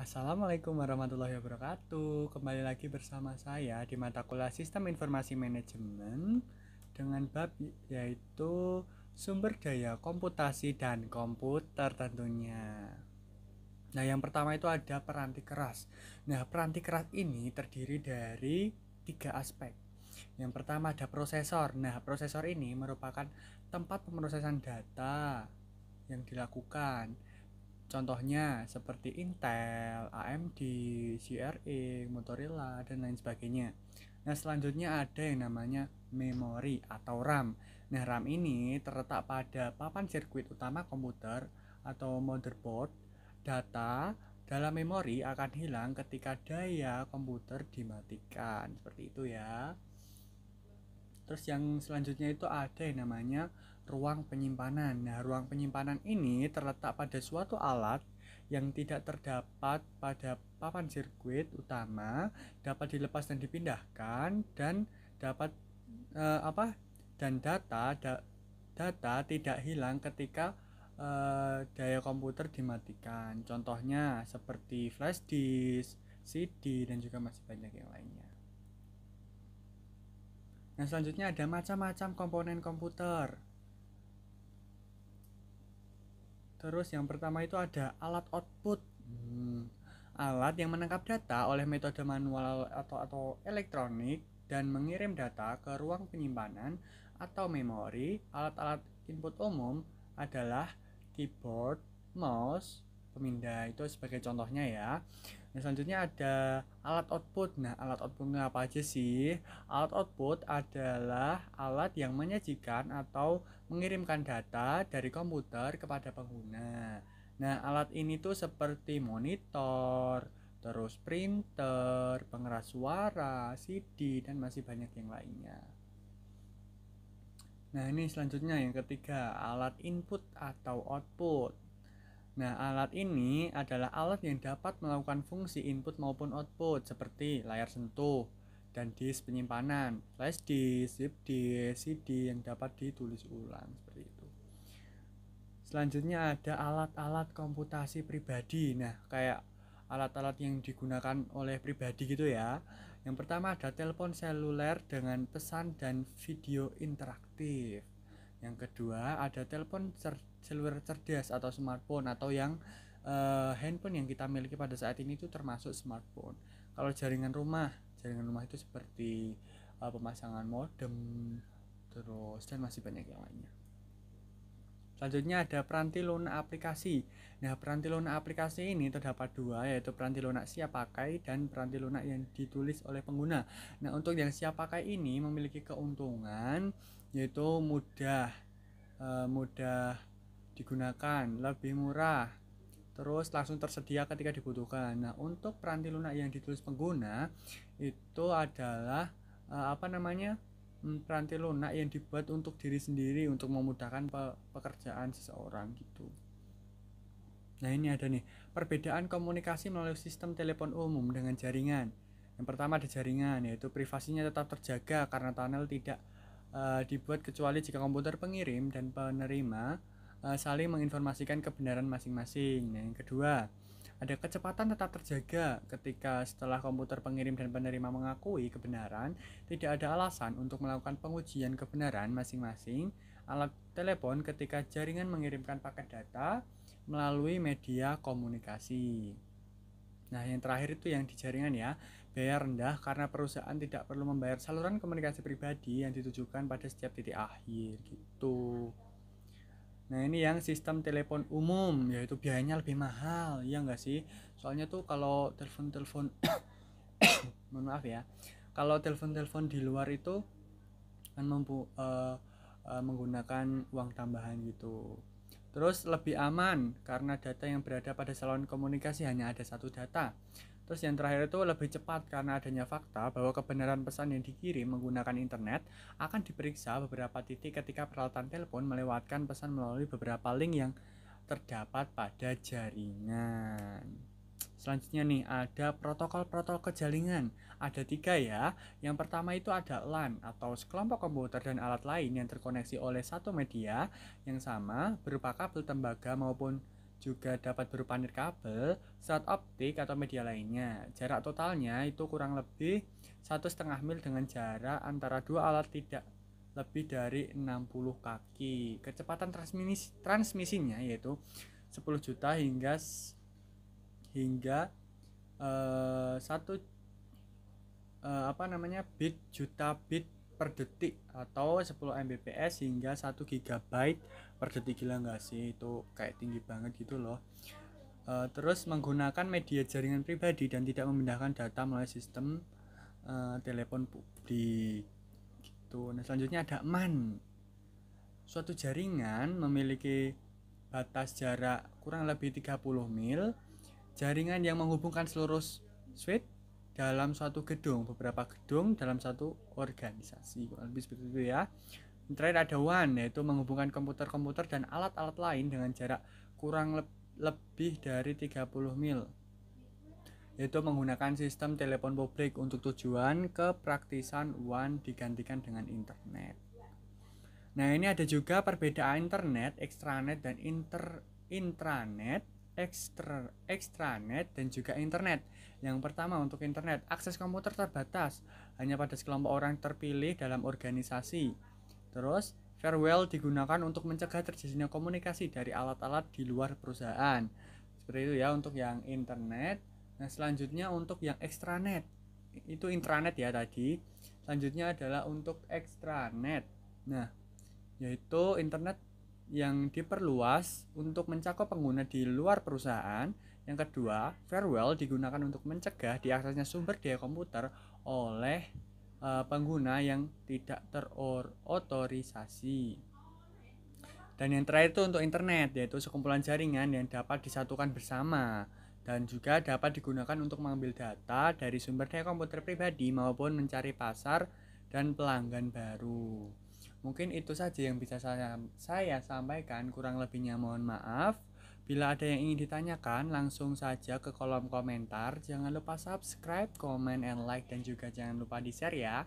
Assalamualaikum warahmatullahi wabarakatuh. Kembali lagi bersama saya di mata kuliah Sistem Informasi Manajemen dengan bab yaitu sumber daya komputasi dan komputer tentunya. Nah, yang pertama itu ada peranti keras. Nah, peranti keras ini terdiri dari tiga aspek. Yang pertama ada prosesor. Nah, prosesor ini merupakan tempat pemrosesan data yang dilakukan. Contohnya seperti Intel, AMD, CRE, Motorola, dan lain sebagainya. Nah, selanjutnya ada yang namanya memori atau RAM. Nah, RAM ini terletak pada papan sirkuit utama komputer atau motherboard. Data dalam memori akan hilang ketika daya komputer dimatikan. Seperti itu ya. Terus yang selanjutnya itu ada yang namanya ruang penyimpanan. Nah, ruang penyimpanan ini terletak pada suatu alat yang tidak terdapat pada papan sirkuit utama, dapat dilepas dan dipindahkan dan dapat dan data tidak hilang ketika daya komputer dimatikan. Contohnya seperti flash disk, CD dan juga masih banyak yang lainnya. Nah, selanjutnya ada macam-macam komponen komputer. Terus yang pertama itu ada alat output. Alat yang menangkap data oleh metode manual atau elektronik dan mengirim data ke ruang penyimpanan atau memori. Alat-alat input umum adalah keyboard, mouse, pemindah itu sebagai contohnya ya. Nah, selanjutnya ada alat output. Nah, alat outputnya apa aja sih? Alat output adalah alat yang menyajikan atau mengirimkan data dari komputer kepada pengguna. Nah, alat ini tuh seperti monitor, terus printer, pengeras suara, CD, dan masih banyak yang lainnya. Nah, ini selanjutnya yang ketiga, alat input atau output. Nah, alat ini adalah alat yang dapat melakukan fungsi input maupun output seperti layar sentuh dan disk penyimpanan, flash disk, zip disk, CD yang dapat ditulis ulang seperti itu. Selanjutnya ada alat-alat komputasi pribadi. Nah, kayak alat-alat yang digunakan oleh pribadi gitu ya. Yang pertama ada telepon seluler dengan pesan dan video interaktif. Yang kedua ada telepon seluler cerdas atau smartphone atau yang handphone yang kita miliki pada saat ini itu termasuk smartphone. Kalau jaringan rumah itu seperti pemasangan modem terus dan masih banyak yang lainnya. Selanjutnya ada peranti lunak aplikasi. Nah, peranti lunak aplikasi ini terdapat dua, yaitu peranti lunak siap pakai dan peranti lunak yang ditulis oleh pengguna. Nah, untuk yang siap pakai ini memiliki keuntungan yaitu mudah digunakan, lebih murah, terus langsung tersedia ketika dibutuhkan. Nah, untuk peranti lunak yang ditulis pengguna itu adalah peranti lunak yang dibuat untuk diri sendiri untuk memudahkan pekerjaan seseorang gitu. Nah, ini ada nih perbedaan komunikasi melalui sistem telepon umum dengan jaringan. Yang pertama ada jaringan, yaitu privasinya tetap terjaga karena tunnel tidak dibuat kecuali jika komputer pengirim dan penerima saling menginformasikan kebenaran masing-masing. Nah, yang kedua ada kecepatan tetap terjaga ketika setelah komputer pengirim dan penerima mengakui kebenaran, tidak ada alasan untuk melakukan pengujian kebenaran masing-masing alat telepon ketika jaringan mengirimkan paket data melalui media komunikasi. Nah, yang terakhir itu yang di jaringan ya, biaya rendah karena perusahaan tidak perlu membayar saluran komunikasi pribadi yang ditujukan pada setiap titik akhir gitu. Nah, ini yang sistem telepon umum, yaitu biayanya lebih mahal, ya enggak sih? Soalnya tuh kalau telepon-telepon, mohon maaf ya, kalau telepon-telepon di luar itu kan menggunakan uang tambahan gitu. Terus lebih aman karena data yang berada pada saluran komunikasi hanya ada satu data. Terus yang terakhir itu lebih cepat karena adanya fakta bahwa kebenaran pesan yang dikirim menggunakan internet akan diperiksa beberapa titik ketika peralatan telepon melewatkan pesan melalui beberapa link yang terdapat pada jaringan. Selanjutnya nih ada protokol-protokol kejaringan. Ada 3 ya. Yang pertama itu ada LAN atau sekelompok komputer dan alat lain yang terkoneksi oleh satu media yang sama berupa kabel tembaga maupun juga dapat berupa nirkabel, serat optik atau media lainnya. Jarak totalnya itu kurang lebih 1,5 mil dengan jarak antara dua alat tidak lebih dari 60 kaki. Kecepatan transmisinya yaitu 10 juta hingga 1 bit juta bit per detik atau 10 Mbps hingga 1 GB per detik. Gila nggak sih, itu kayak tinggi banget gitu loh. Terus menggunakan media jaringan pribadi dan tidak memindahkan data melalui sistem telepon publik gitu. Nah, selanjutnya ada MAN. Suatu jaringan memiliki batas jarak kurang lebih 30 mil. Jaringan yang menghubungkan seluruh switch dalam suatu gedung, beberapa gedung dalam satu organisasi, kurang lebih seperti itu ya. Terakhir ada WAN, yaitu menghubungkan komputer-komputer dan alat-alat lain dengan jarak kurang lebih dari 30 mil, yaitu menggunakan sistem telepon publik. Untuk tujuan kepraktisan WAN digantikan dengan internet. Nah, ini ada juga perbedaan internet, extranet dan intranet, extranet dan juga internet. Yang pertama, untuk internet, akses komputer terbatas hanya pada sekelompok orang terpilih dalam organisasi. Terus, farewell digunakan untuk mencegah terjadinya komunikasi dari alat-alat di luar perusahaan. Seperti itu ya untuk yang internet. Nah, selanjutnya untuk yang extranet. Itu intranet ya tadi. Selanjutnya adalah untuk extranet. Nah, yaitu internet yang diperluas untuk mencakup pengguna di luar perusahaan. Yang kedua, farewell digunakan untuk mencegah diaksesnya sumber daya komputer oleh pengguna yang tidak terotorisasi. Dan yang terakhir itu untuk internet, yaitu sekumpulan jaringan yang dapat disatukan bersama dan juga dapat digunakan untuk mengambil data dari sumber daya komputer pribadi maupun mencari pasar dan pelanggan baru. Mungkin itu saja yang bisa saya sampaikan, kurang lebihnya mohon maaf. Bila ada yang ingin ditanyakan, langsung saja ke kolom komentar. Jangan lupa subscribe, comment, and like, dan juga jangan lupa di-share ya.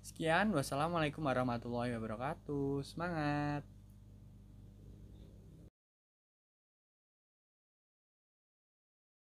Sekian, wassalamualaikum warahmatullahi wabarakatuh. Semangat!